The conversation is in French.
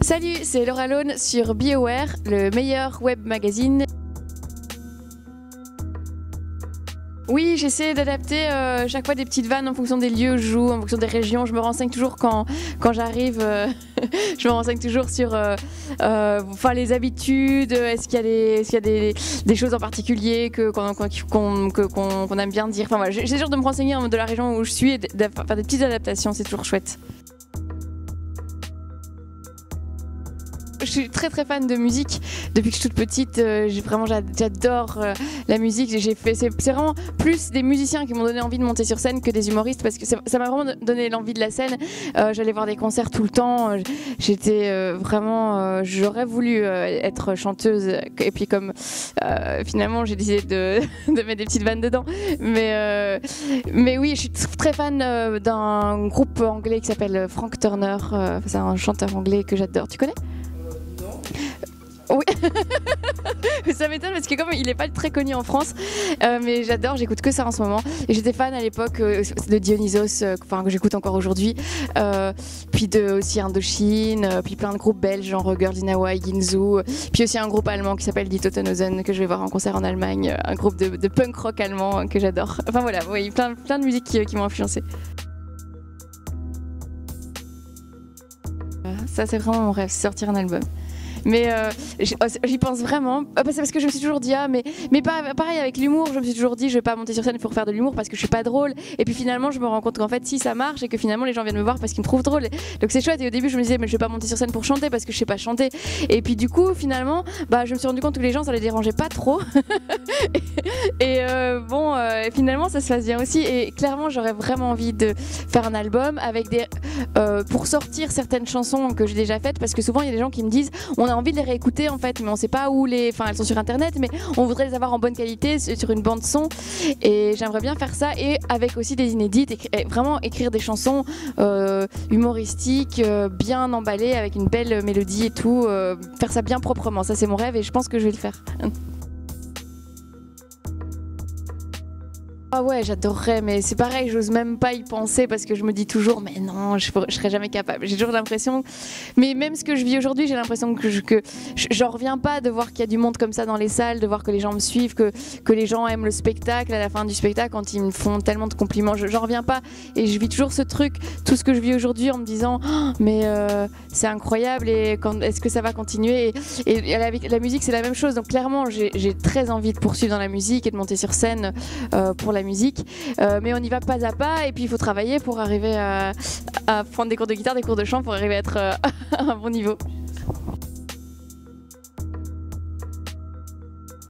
Salut, c'est Laura Lone sur BeAware, le meilleur web magazine. Oui, j'essaie d'adapter chaque fois des petites vannes en fonction des lieux où je joue, en fonction des régions. Je me renseigne toujours quand j'arrive. Je me renseigne toujours sur les habitudes. Est-ce qu'il y a des choses en particulier qu'on aime bien dire. Enfin voilà, j'essaie toujours de me renseigner de la région où je suis et de faire des petites adaptations. C'est toujours chouette. Je suis très fan de musique depuis que je suis toute petite. J'adore la musique. C'est vraiment plus des musiciens qui m'ont donné envie de monter sur scène que des humoristes, parce que ça m'a vraiment donné l'envie de la scène. J'allais voir des concerts tout le temps. J'aurais voulu être chanteuse, et puis comme finalement j'ai décidé de mettre des petites vannes dedans. Mais oui, je suis très fan d'un groupe anglais qui s'appelle Frank Turner. C'est un chanteur anglais que j'adore. Tu connais ? Oui, ça m'étonne parce que comme il n'est pas très connu en France, mais j'adore, j'écoute que ça en ce moment. Et j'étais fan à l'époque de Dionysos, que j'écoute encore aujourd'hui, puis aussi Indochine, puis plein de groupes belges genre Girls in Hawaii, Ginzu, puis aussi un groupe allemand qui s'appelle Die Totenhosen que je vais voir en concert en Allemagne, un groupe de punk rock allemand que j'adore. Enfin voilà, oui, plein de musiques qui m'ont influencé. Ça c'est vraiment mon rêve, c'est sortir un album. Mais j'y pense vraiment. C'est parce que je me suis toujours dit mais pareil avec l'humour, je me suis toujours dit je vais pas monter sur scène pour faire de l'humour parce que je suis pas drôle. Et puis finalement je me rends compte qu'en fait si ça marche et que finalement les gens viennent me voir parce qu'ils me trouvent drôle. Donc c'est chouette. Et au début je me disais mais je vais pas monter sur scène pour chanter parce que je sais pas chanter. Et puis du coup finalement je me suis rendu compte que les gens ça les dérangeait pas trop. Finalement ça se passe bien aussi. Et clairement j'aurais vraiment envie de faire un album avec pour sortir certaines chansons que j'ai déjà faites, parce que souvent il y a des gens qui me disent on a envie de les réécouter en fait, mais on sait pas où elles sont sur internet, mais on voudrait les avoir en bonne qualité sur une bande son, et j'aimerais bien faire ça, et avec aussi des inédites, et vraiment écrire des chansons humoristiques, bien emballées avec une belle mélodie et tout, faire ça bien proprement. Ça c'est mon rêve et je pense que je vais le faire. Ah ouais, j'adorerais, mais c'est pareil, j'ose même pas y penser parce que je me dis toujours mais non, je serais jamais capable. J'ai toujours l'impression, mais même ce que je vis aujourd'hui, j'ai l'impression que j'en reviens pas de voir qu'il y a du monde comme ça dans les salles, de voir que les gens me suivent, que les gens aiment le spectacle à la fin du spectacle quand ils me font tellement de compliments. J'en reviens pas, et je vis toujours ce truc, tout ce que je vis aujourd'hui en me disant c'est incroyable, et est-ce que ça va continuer, et avec la musique c'est la même chose. Donc clairement j'ai très envie de poursuivre dans la musique et de monter sur scène pour la musique, mais on y va pas à pas, et puis il faut travailler pour arriver à prendre des cours de guitare, des cours de chant, pour arriver à être à un bon niveau.